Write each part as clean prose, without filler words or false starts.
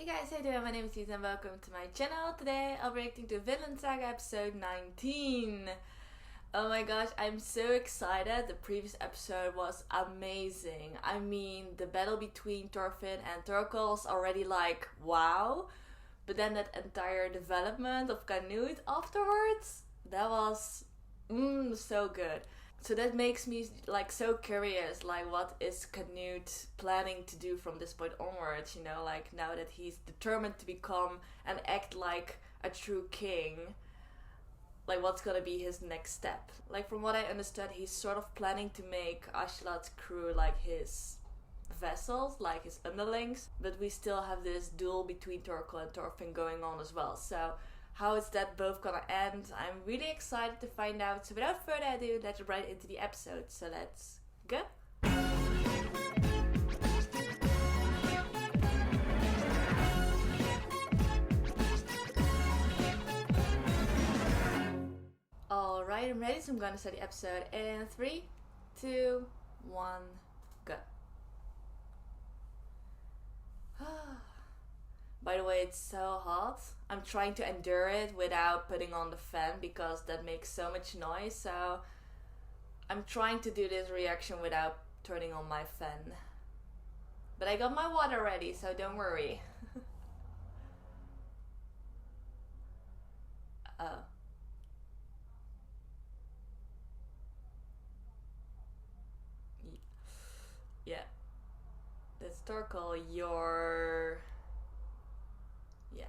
Hey guys, how you doing? My name is Lisa and welcome to my channel. Today I'll be reacting to Vinland Saga episode 19. Oh my gosh, I'm so excited. The previous episode was amazing. I mean, the battle between Thorfinn and Thorkel was already like, wow. But then that entire development of Canute afterwards, that was so good. So that makes me like so curious, like what is Canute planning to do from this point onwards, you know, like now that he's determined to become and act like a true king, like what's gonna be his next step. Like from what I understood, he's sort of planning to make Askeladd's crew like his vessels, like his underlings, but we still have this duel between Thorkel and Thorfinn going on as well. So how is that both gonna end? I'm really excited to find out. So without further ado, let's jump right into the episode. So let's go. Alright, I'm ready, so I'm gonna start the episode in 3, 2, 1, go. By the way, it's so hot. I'm trying to endure it without putting on the fan because that makes so much noise. So I'm trying to do this reaction without turning on my fan. But I got my water ready, so don't worry. Oh. Yeah. That's Thorkel, your... Yeah.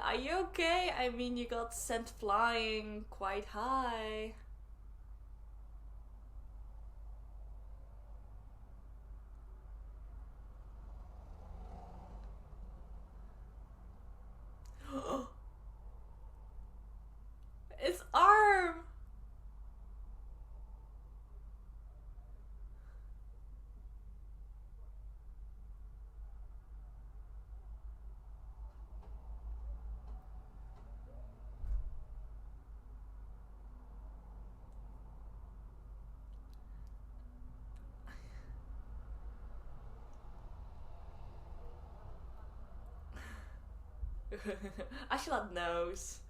Are you okay? I mean, you got sent flying quite high. Its arm! Askeladd knows.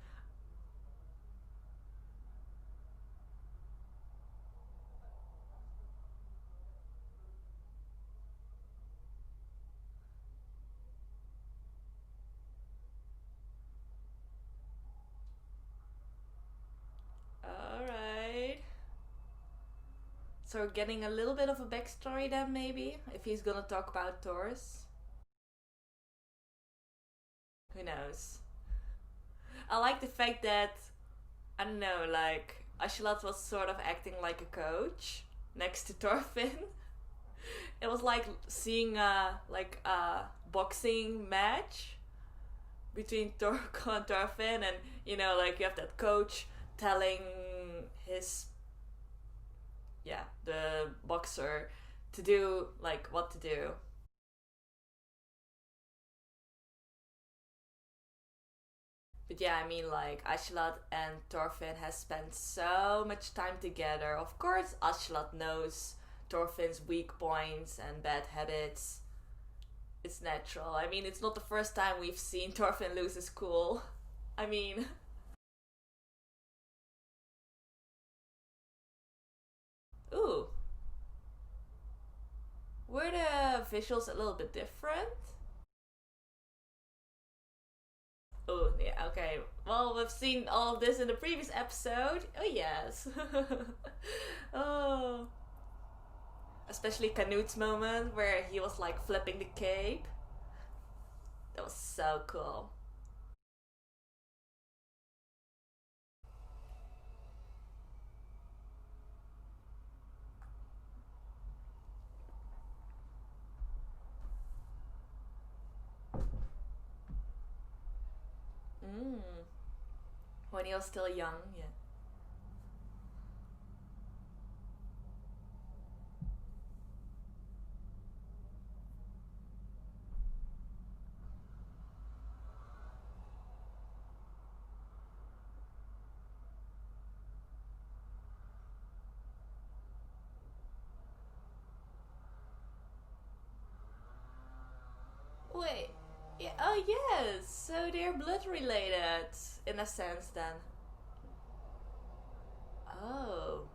Alright. So we're getting a little bit of a backstory then, maybe? If he's gonna talk about Thors. Who knows? I like the fact that, I don't know, like, Askeladd was sort of acting like a coach next to Thorfinn. It was like seeing a boxing match between Thorkel and Thorfinn, and you know, like you have that coach telling his the boxer to do like what to do. But yeah, I mean, like, Askeladd and Thorfinn has spent so much time together. Of course, Askeladd knows Thorfinn's weak points and bad habits. It's natural. I mean, it's not the first time we've seen Thorfinn lose his cool. I mean... Ooh. Were the visuals a little bit different? Oh, yeah, okay. Well, we've seen all of this in the previous episode. Oh, yes. Oh. Especially Canute's moment where he was like flipping the cape. That was so cool. Mm. When he was still young, yeah. Oh yes, so they're blood related in a sense then. Oh.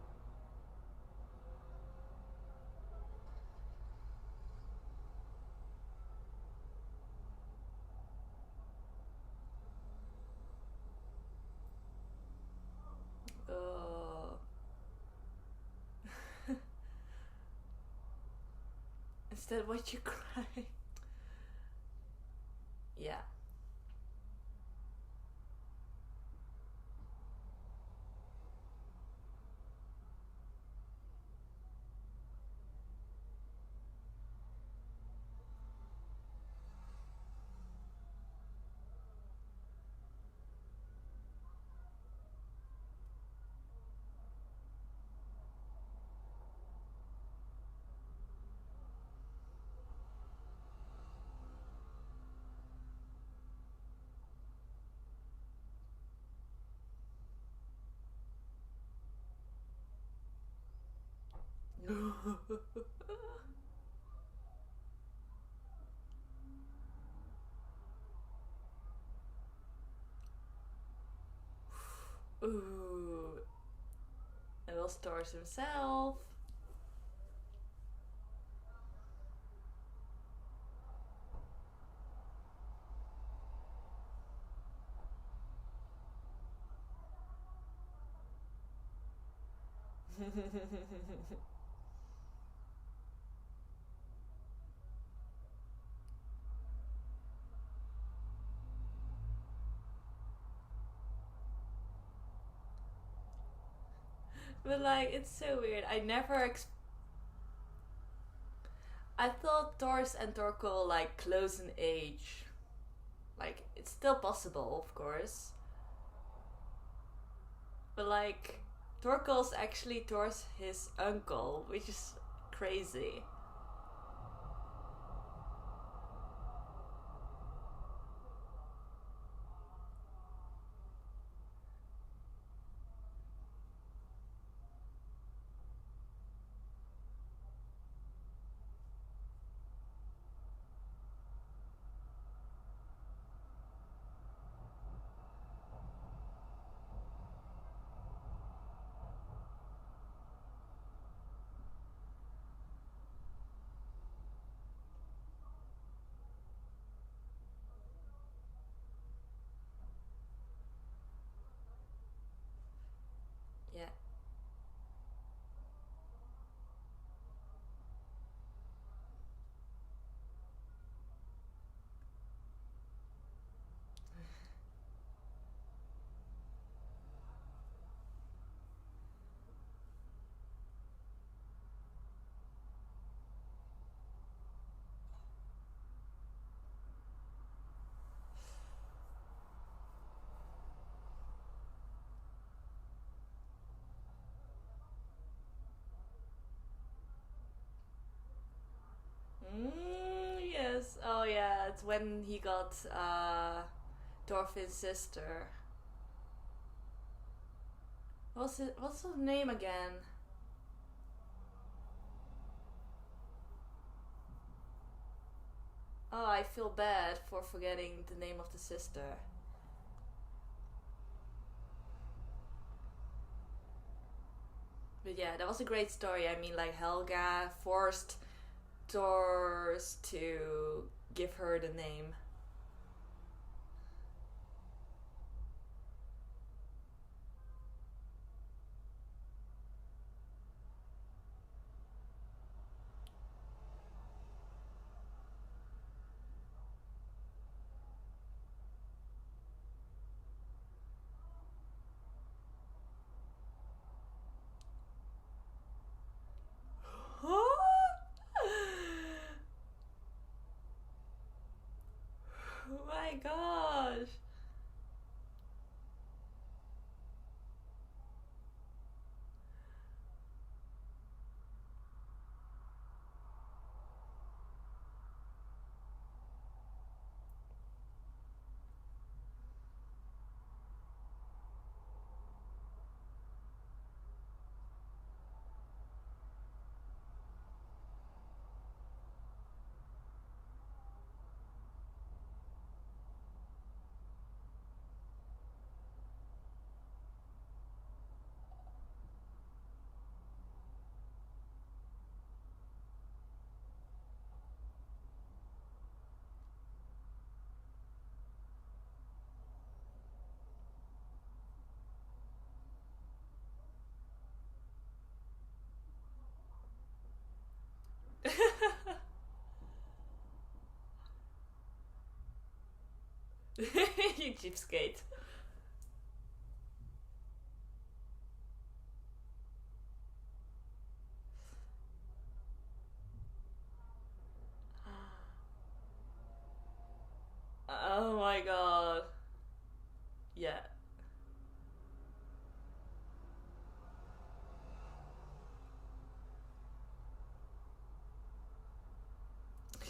Oh. Instead, what you cry? Yeah. Ooh. And Will stores himself. But like, it's so weird. I thought Thors and Torkel like close in age. Like, it's still possible, of course. But like, Torkel's actually Thor's his uncle, which is crazy. Yeah. Yes. Oh yeah, it's when he got Thorfinn's sister. What's her name again? Oh, I feel bad for forgetting the name of the sister. But yeah, that was a great story. I mean, like Helga forced Thors to give her the name. cheapskate. Oh my god. Yeah.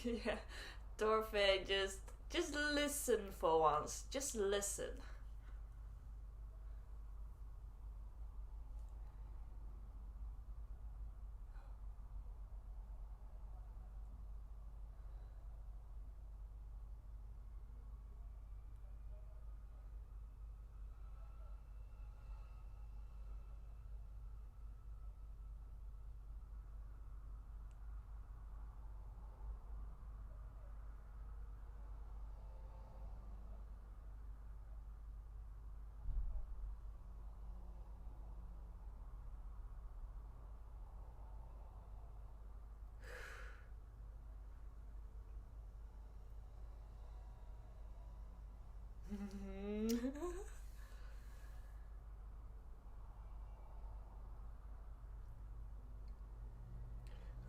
Yeah. Thorfinn, just listen for once. Just listen.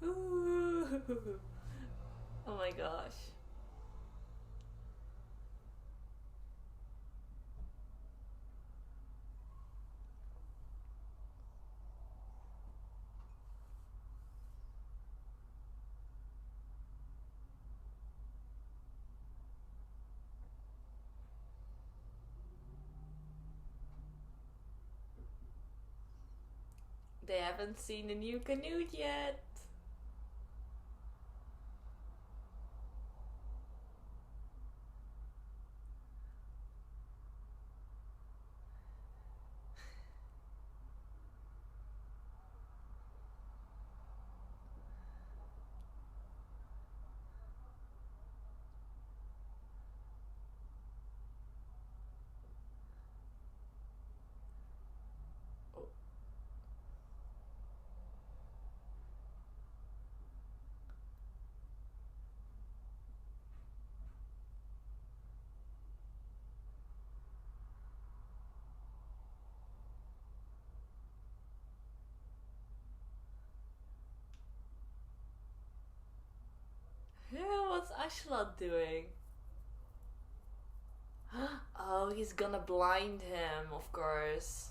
Ooh. Oh my gosh. They haven't seen the new Canute yet. Oh. Yeah, what's Ashlot doing? Oh, he's gonna blind him, of course.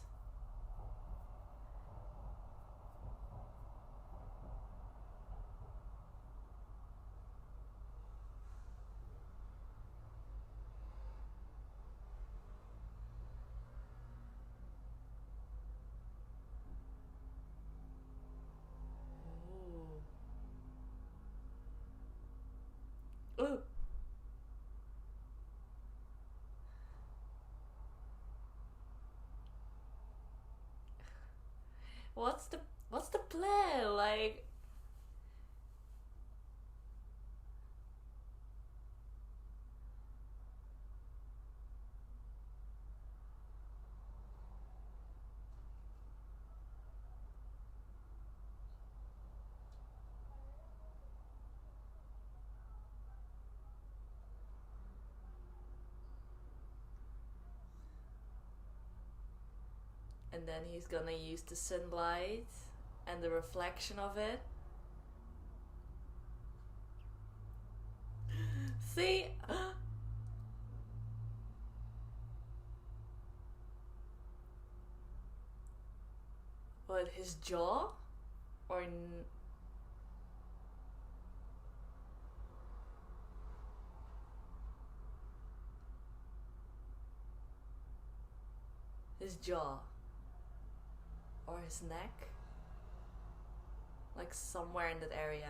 Ooh. Ooh. What's the what's the plan? Like, and then he's gonna use the sunlight and the reflection of it. See? What, his jaw? Or his jaw? Or his neck? Like somewhere in that area.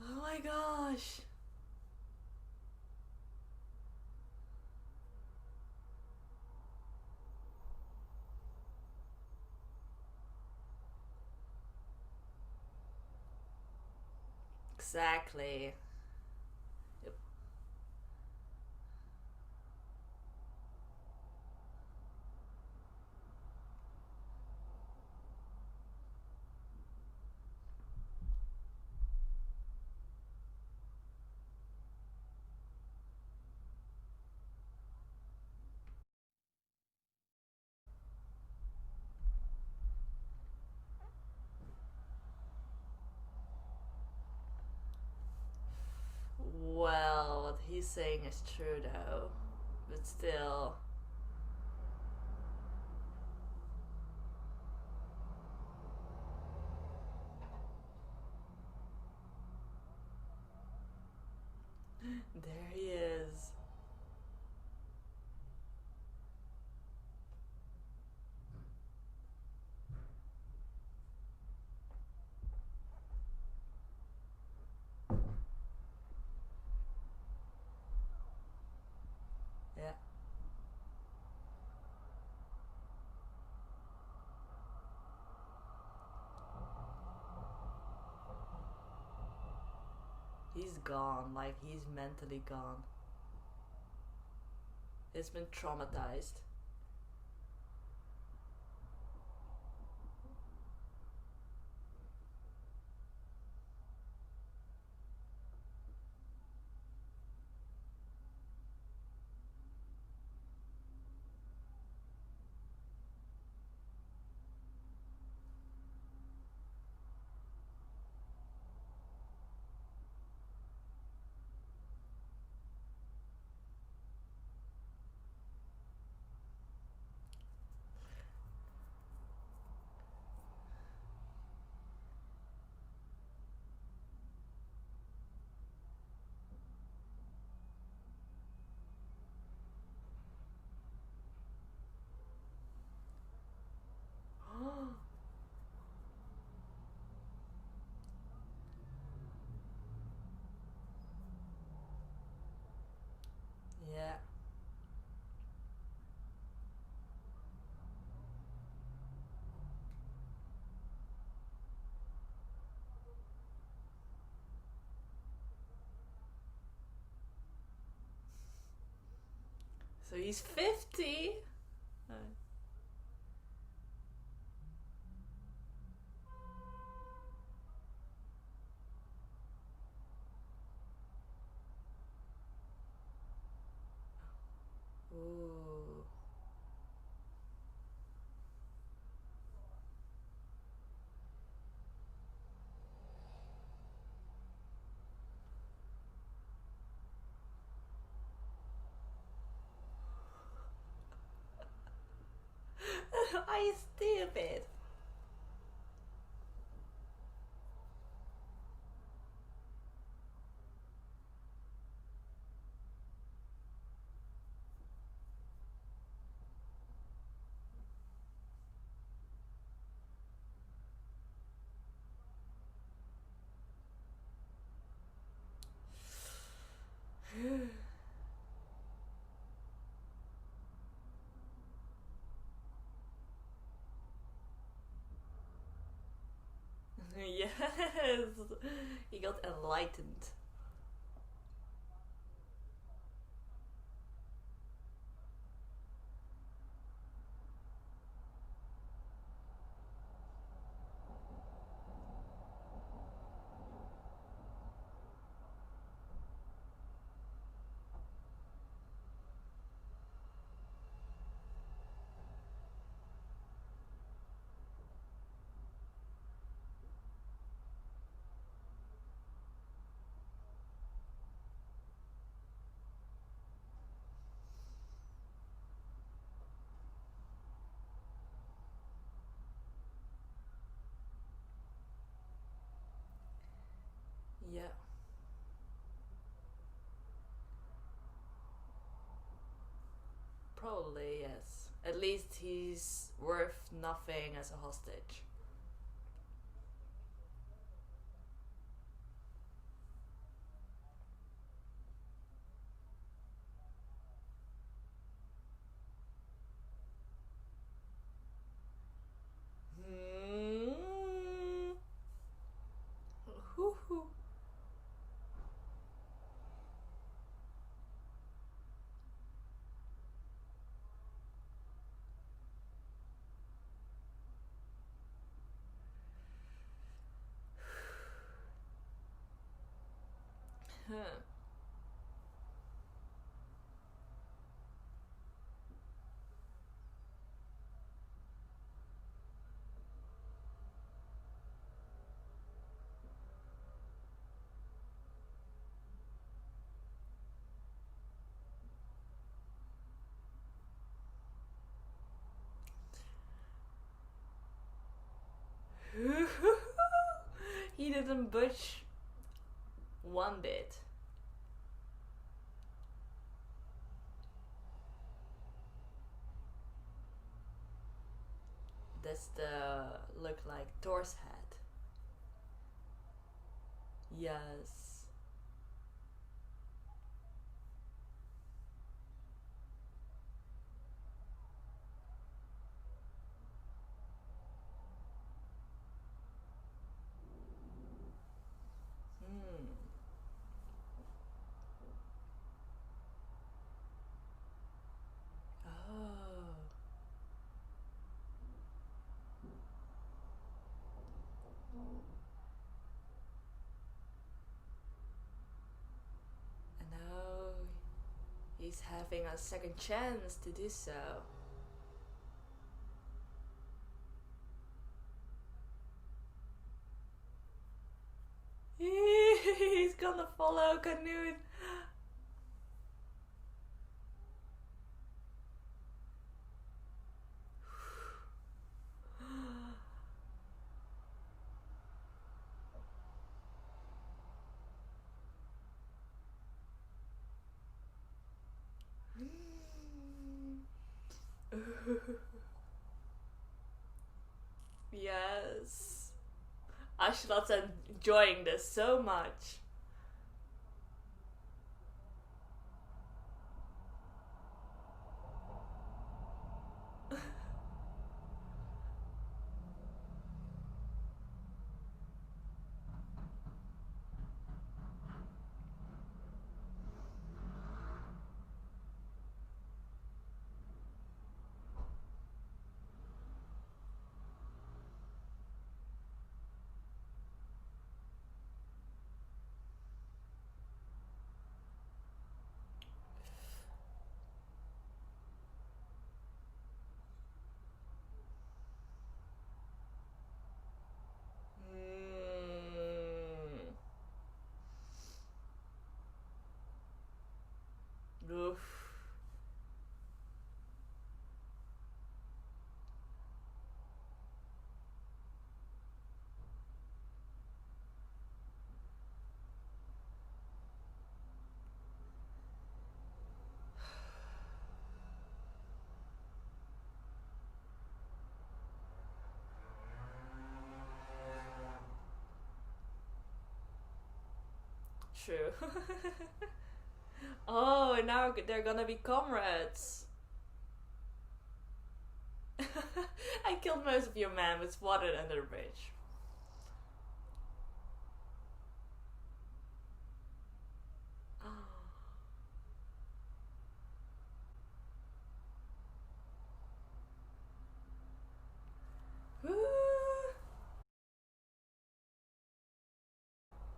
Oh my gosh. Exactly. Yep. saying is true though. But still. There he is. Yeah. He's gone, like he's mentally gone. He's been traumatized. Yeah. So he's 50. Ooh. Are you stupid? Yes. He got enlightened. Yeah. Probably, yes. At least he's worth nothing as a hostage. Hmm. Hoo-hoo. Huh. He didn't budge one bit. That's the look like Thor's head. Yes. Hmm. Oh. And now he's having a second chance to do so. He's gonna follow Canute. Yes. Ashlat's enjoying this so much. Oof. True. Oh, and now they're gonna be comrades. I killed most of your men with water under the bridge. Woo.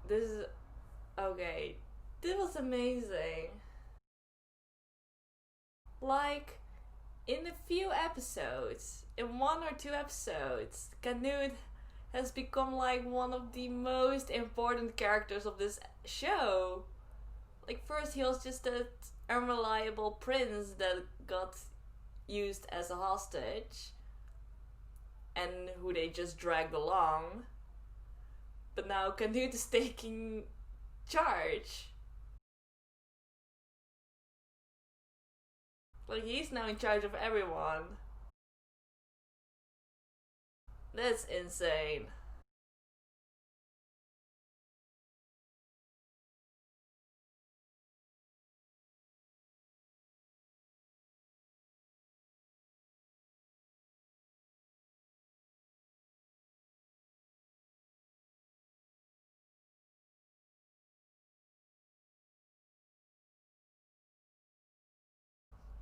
This is okay. This was amazing. Like, in a few episodes, in one or two episodes, Canute has become like one of the most important characters of this show. Like, first he was just that unreliable prince that got used as a hostage and who they just dragged along. But now Canute is taking charge. Like, he's now in charge of everyone. That's insane.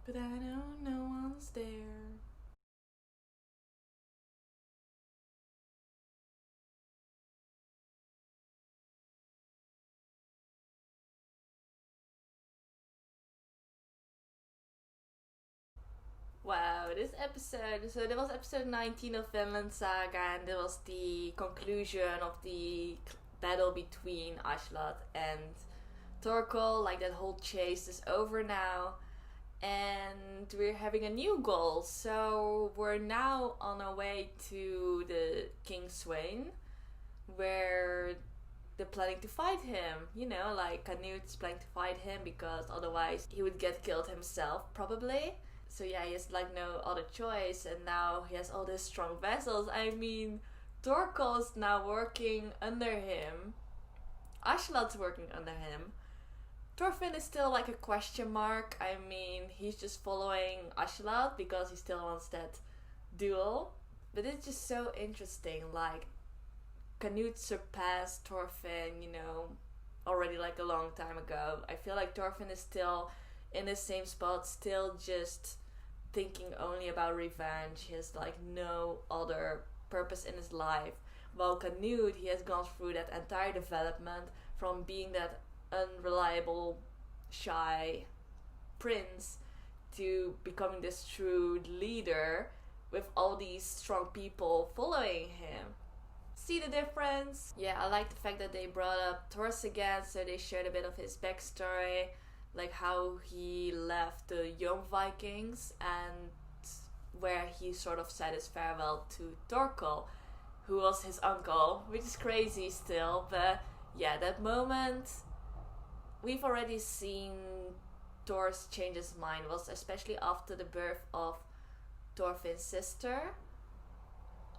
But I know no one's there. Wow, this episode. So that was episode 19 of Vinland Saga, and that was the conclusion of the battle between Ashlat and Torkel. Like, that whole chase is over now, and we're having a new goal. So we're now on our way to the King Swain, where they're planning to fight him. You know, like Canute's planning to fight him because otherwise he would get killed himself, probably. So yeah, he has like no other choice, and now he has all these strong vessels. I mean, Torkel is now working under him. Askeladd's working under him. Thorfinn is still like a question mark. I mean, he's just following Askeladd because he still wants that duel. But it's just so interesting, like, Canute surpassed Thorfinn, you know, already like a long time ago. I feel like Thorfinn is still in the same spot, still just thinking only about revenge. He has like no other purpose in his life. While Canute, he has gone through that entire development from being that unreliable, shy prince to becoming this true leader with all these strong people following him. See the difference? Yeah, I like the fact that they brought up Thors again, so they shared a bit of his backstory, like how he left the young Vikings and where he sort of said his farewell to Torkel, who was his uncle, which is crazy still, but yeah, that moment, we've already seen Thors change his mind, was especially after the birth of Thorfinn's sister.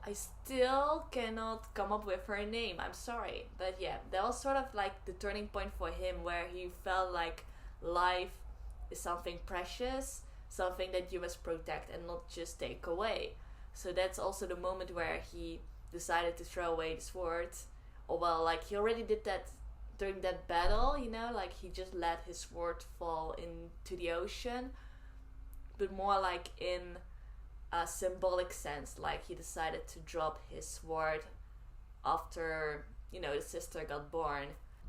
I still cannot come up with her name, I'm sorry. But yeah, that was sort of like the turning point for him, where he felt like life is something precious, something that you must protect and not just take away. So that's also the moment where he decided to throw away the sword. Or well, like he already did that during that battle, you know, like he just let his sword fall into the ocean. But more like in a symbolic sense, like he decided to drop his sword after, you know, the sister got born,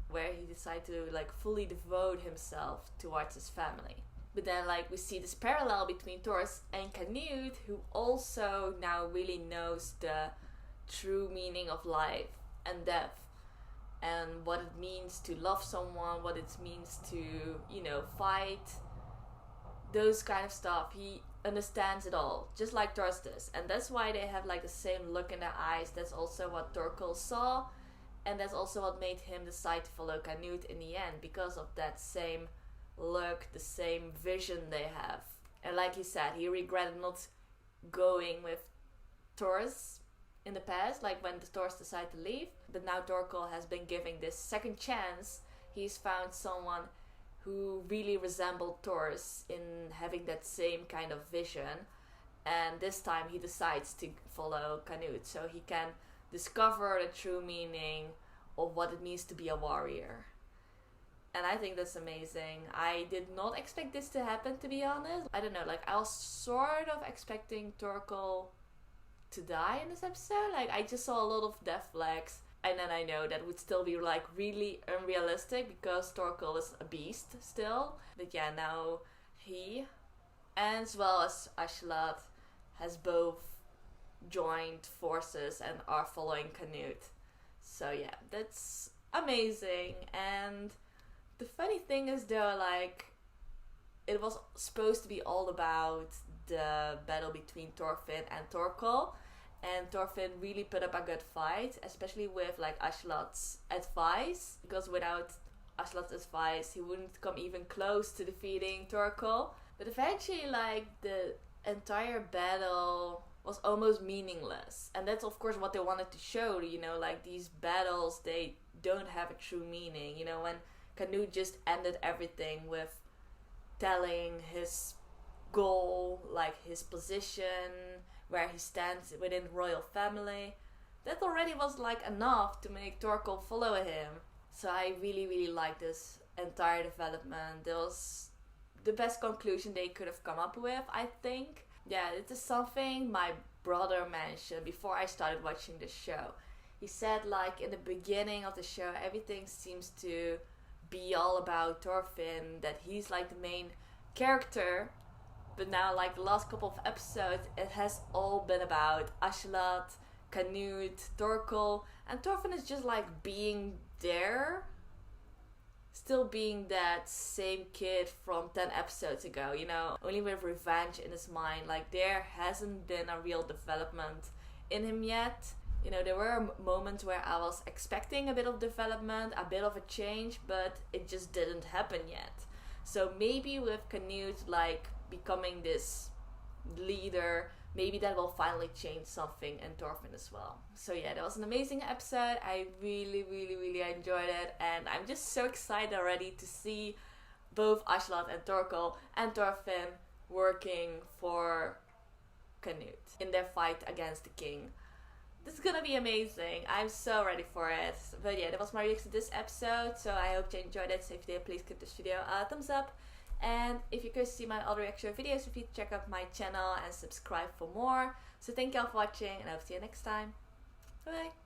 where he decided to like fully devote himself towards his family. But then like we see this parallel between Thors and Canute, who also now really knows the true meaning of life and death, and what it means to love someone, what it means to, you know, fight, those kind of stuff. He understands it all, just like Thors does, and that's why they have like the same look in their eyes. That's also what Torkel saw, and that's also what made him decide to follow Canute in the end, because of that same look, the same vision they have. And like he said, he regretted not going with Thors in the past, like when the Thors decided to leave. But now Torkel has been giving this second chance. He's found someone who really resembled Thors in having that same kind of vision, and this time he decides to follow Canute so he can discover the true meaning of what it means to be a warrior. And I think that's amazing. I did not expect this to happen, to be honest. I don't know, like I was sort of expecting Torkel to die in this episode. Like I just saw a lot of death flags, and then I know that would still be like really unrealistic because Torkel is a beast still. But yeah, now he, as well as Askeladd, has both joined forces and are following Canute. So yeah, that's amazing. And the funny thing is though, like, it was supposed to be all about the battle between Thorfinn and Torkel, and Thorfinn really put up a good fight, especially with like Askeladd's advice, because without Askeladd's advice he wouldn't come even close to defeating Torkel. But eventually, like, the entire battle was almost meaningless, and that's of course what they wanted to show, you know, like these battles, they don't have a true meaning, you know, when Canute just ended everything with telling his goal, like his position, where he stands within the royal family. That already was like enough to make Torkel follow him. So I really, really like this entire development. It was the best conclusion they could have come up with, I think. Yeah, it is something my brother mentioned before I started watching the show. He said, like, in the beginning of the show, everything seems to be all about Thorfinn, that he's like the main character. But now, like, the last couple of episodes, it has all been about Askeladd, Canute, Torkel, and Thorfinn is just like being there, still being that same kid from 10 episodes ago, you know, only with revenge in his mind. Like, there hasn't been a real development in him yet. You know, there were moments where I was expecting a bit of development, a bit of a change, but it just didn't happen yet. So maybe with Canute like becoming this leader, maybe that will finally change something in Thorfinn as well. So yeah, that was an amazing episode. I really, really, really enjoyed it, and I'm just so excited already to see both Aslak and Torkel and Thorfinn working for Canute in their fight against the king. This is gonna be amazing. I'm so ready for it. But yeah, that was my reaction to this episode. So I hope you enjoyed it. So if you did, please give this video a thumbs up. And if you're curious to see my other reaction videos, please check out my channel and subscribe for more. So thank you all for watching, and I'll see you next time. Bye bye.